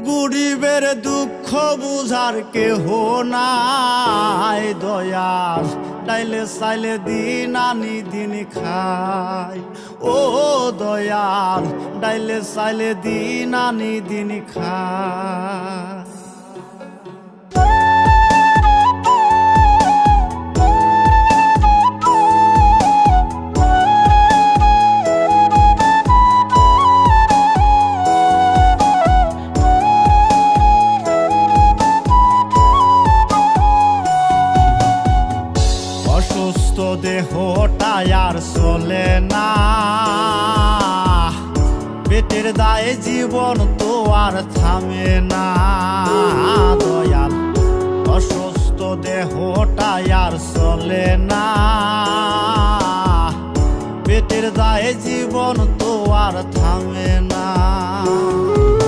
গরিবের দুঃখ বুঝার কেহ নাই দয়াল, ডাইলে চাইলে দিন আনি দিন খাই। ও দয়াল, ডাইলে চাইলে দিন আনি দিন খাই। অসুস্থ দেহটাই আর চলে না, পেটের দায়ে জীবন তো আর থামে না দয়াল। অসুস্থ দেহটাই আর চলে না, পেটের দায়ে জীবন তো আর থামে না।